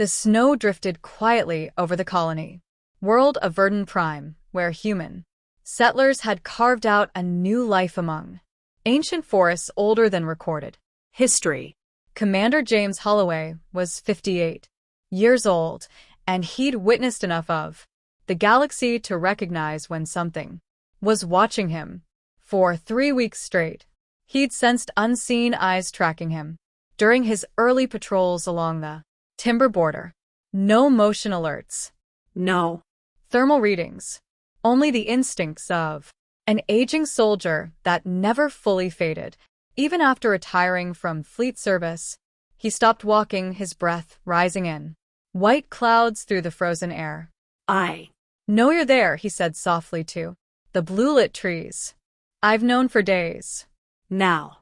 The snow drifted quietly over the colony. World of Verdun Prime, where human settlers had carved out a new life among ancient forests older than recorded history. Commander James Holloway was 58 years old, and he'd witnessed enough of the galaxy to recognize when something was watching him. For 3 weeks straight, he'd sensed unseen eyes tracking him. During his early patrols along the timber border, no motion alerts, no thermal readings, only the instincts of an aging soldier that never fully faded. Even after retiring from fleet service, he stopped walking, his breath rising in white clouds through the frozen air. "I know you're there," he said softly to the blue-lit trees. "I've known for days." Now.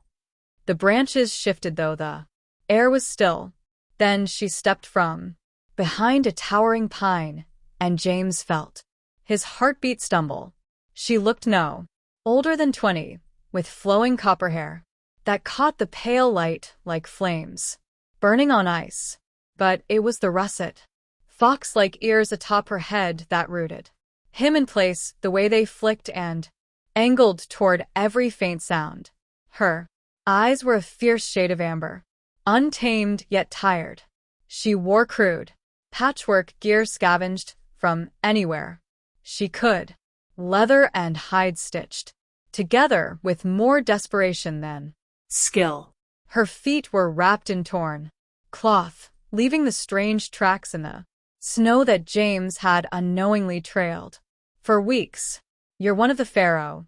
The branches shifted though the air was still. Then she stepped from behind a towering pine, and James felt his heartbeat stumble. She looked no older than 20, with flowing copper hair that caught the pale light like flames burning on ice. But it was the russet, fox-like ears atop her head that rooted him in place, the way they flicked and angled toward every faint sound. Her eyes were a fierce shade of amber, untamed yet tired. She wore crude patchwork gear scavenged from anywhere she could, leather and hide stitched together with more desperation than skill. Her feet were wrapped in torn cloth, leaving the strange tracks in the snow that James had unknowingly trailed for weeks. "You're one of the Pharaoh,"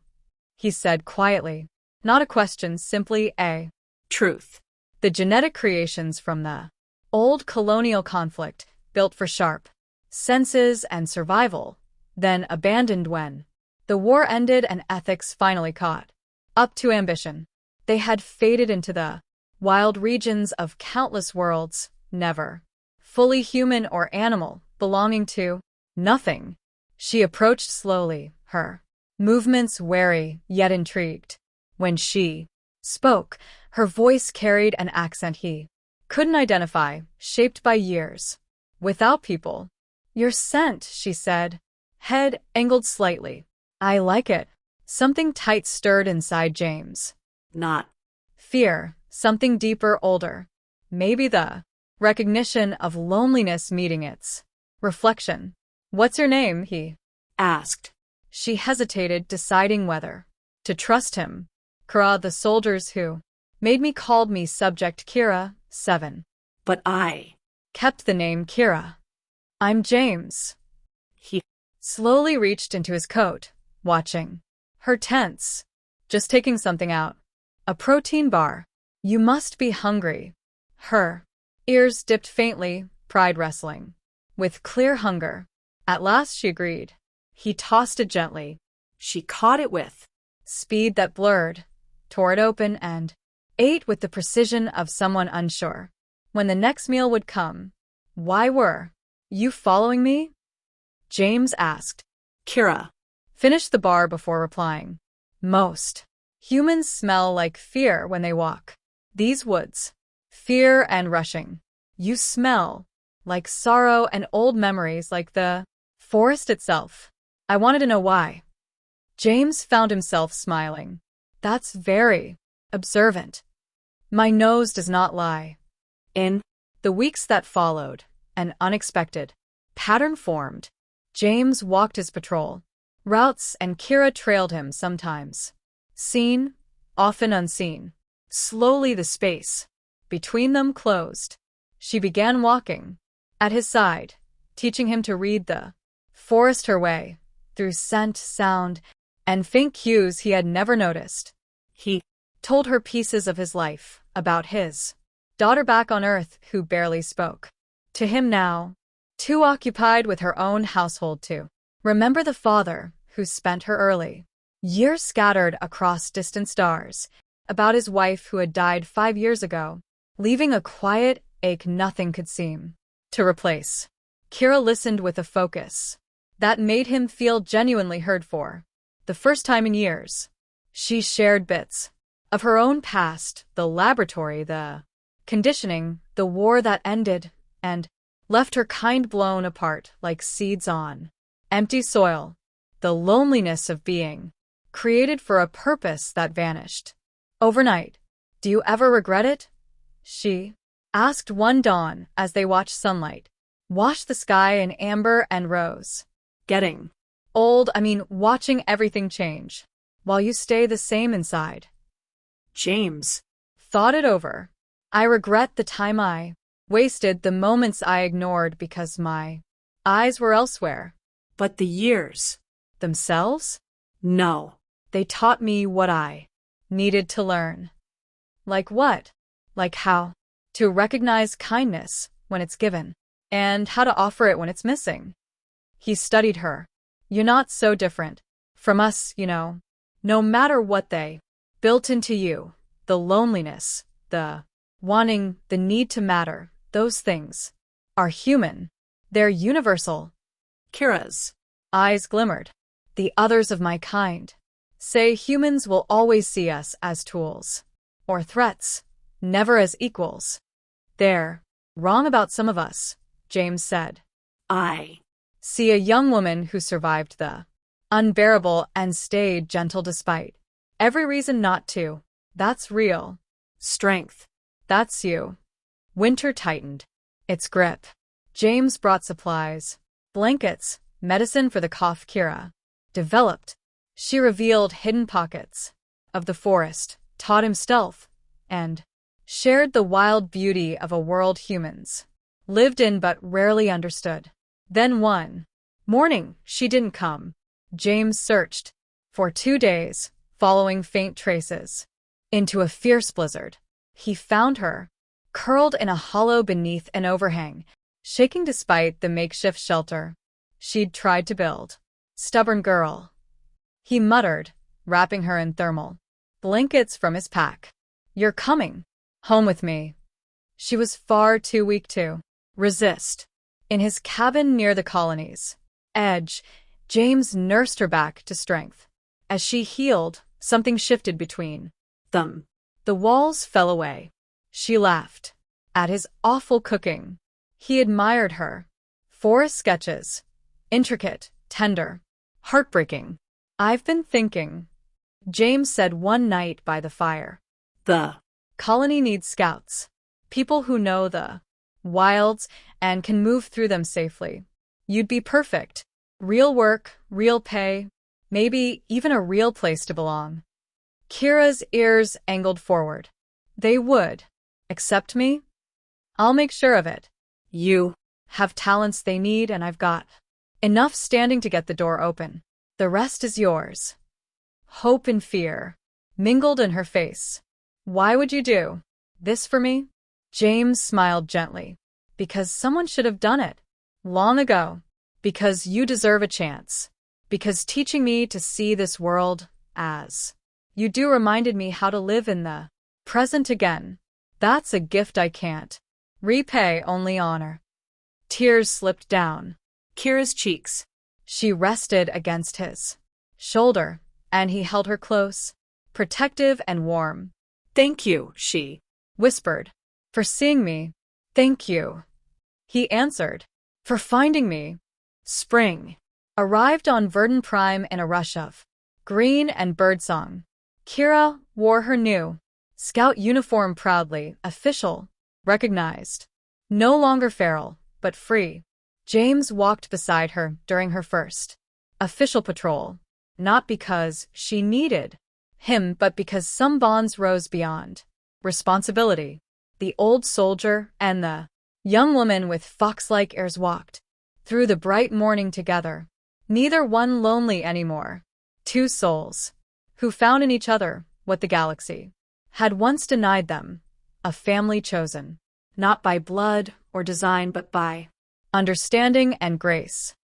he said quietly. Not a question, simply a truth. The genetic creations from the old colonial conflict, built for sharp senses and survival, then abandoned when the war ended and ethics finally caught up to ambition. They had faded into the wild regions of countless worlds, never fully human or animal, belonging to nothing. She approached slowly, her movements wary yet intrigued. When she spoke, her voice carried an accent he couldn't identify, shaped by years without people. "Your scent," she said, head angled slightly. "I like it." Something tight stirred inside James. Not fear, something deeper, older. Maybe the recognition of loneliness meeting its reflection. "What's your name?" he asked. She hesitated, deciding whether to trust him. "Kira, the soldiers who made me called me subject Kira, 7. But I kept the name Kira." "I'm James." He slowly reached into his coat, watching her tense. "Just taking something out. A protein bar. You must be hungry." Her ears dipped faintly, pride wrestling with clear hunger. At last she agreed. He tossed it gently. She caught it with speed that blurred, tore it open, and ate with the precision of someone unsure when the next meal would come. "Why were you following me?" James asked. Kira finished the bar before replying. "Most humans smell like fear when they walk these woods. Fear and rushing. You smell like sorrow and old memories, like the forest itself." I wanted to know why. James found himself smiling. "That's very observant. My nose does not lie." In the weeks that followed, an unexpected pattern formed. James walked his patrol routes and Kira trailed him, sometimes seen, often unseen. Slowly the space between them closed. She began walking at his side, teaching him to read the forest her way, through scent, sound, and faint cues he had never noticed. He told her pieces of his life, about his daughter back on Earth who barely spoke to him now, too occupied with her own household to remember the father who spent her early years scattered across distant stars, about his wife who had died 5 years ago, leaving a quiet ache nothing could seem to replace. Kira listened with a focus that made him feel genuinely heard for the first time in years. She shared bits of her own past, the laboratory, the conditioning, the war that ended, and left her kind blown apart like seeds on empty soil, the loneliness of being, created for a purpose that vanished. Overnight. Do you ever regret it? She asked one dawn as they watched sunlight wash the sky in amber and rose. Getting watching everything change, while you stay the same inside. James. Thought it over. I regret the time I wasted, the moments I ignored because my eyes were elsewhere. But the years. Themselves? No. They taught me what I needed to learn. Like what? Like how to recognize kindness when it's given, and how to offer it when it's missing. He studied her. You're not so different from us, you know. No matter what they built into you, the loneliness, the wanting, the need to matter, those things are human. They're universal. Kira's eyes glimmered. The others of my kind say humans will always see us as tools or threats, never as equals. They're wrong about some of us, James said. I see a young woman who survived the unbearable and stayed gentle despite every reason not to. That's real strength. That's you. Winter tightened its grip. James brought supplies, blankets, medicine for the cough Kira developed. She revealed hidden pockets of the forest, taught him stealth, and shared the wild beauty of a world humans lived in but rarely understood. Then one morning, she didn't come. James searched for 2 days, following faint traces into a fierce blizzard. He found her, curled in a hollow beneath an overhang, shaking despite the makeshift shelter she'd tried to build. Stubborn girl, he muttered, wrapping her in thermal blankets from his pack. You're coming home with me. She was far too weak to resist. In his cabin near the colony's edge, James nursed her back to strength. As she healed, something shifted between them. The walls fell away. She laughed at his awful cooking. He admired her forest sketches, intricate, tender, heartbreaking. I've been thinking, James said one night by the fire. The colony needs scouts, people who know the wilds and can move through them safely. You'd be perfect. Real work, real pay, maybe even a real place to belong. Kira's ears angled forward. They would accept me? I'll make sure of it. You have talents they need, and I've got enough standing to get the door open. The rest is yours. Hope and fear mingled in her face. Why would you do this for me? James smiled gently. Because someone should have done it long ago. Because you deserve a chance. Because teaching me to see this world as you do reminded me how to live in the present again. That's a gift I can't repay, only honor. Tears slipped down Kira's cheeks. She rested against his shoulder, and he held her close, protective and warm. Thank you, she whispered, for seeing me. Thank you, he answered, for finding me. Spring arrived on Verdun Prime in a rush of green and birdsong. Kira wore her new scout uniform proudly, official, recognized. No longer feral, but free. James walked beside her during her first official patrol, not because she needed him, but because some bonds rose beyond responsibility. The old soldier and the young woman with fox-like airs walked through the bright morning together, neither one lonely anymore. Two souls who found in each other what the galaxy had once denied them, a family chosen, not by blood or design but by understanding and grace.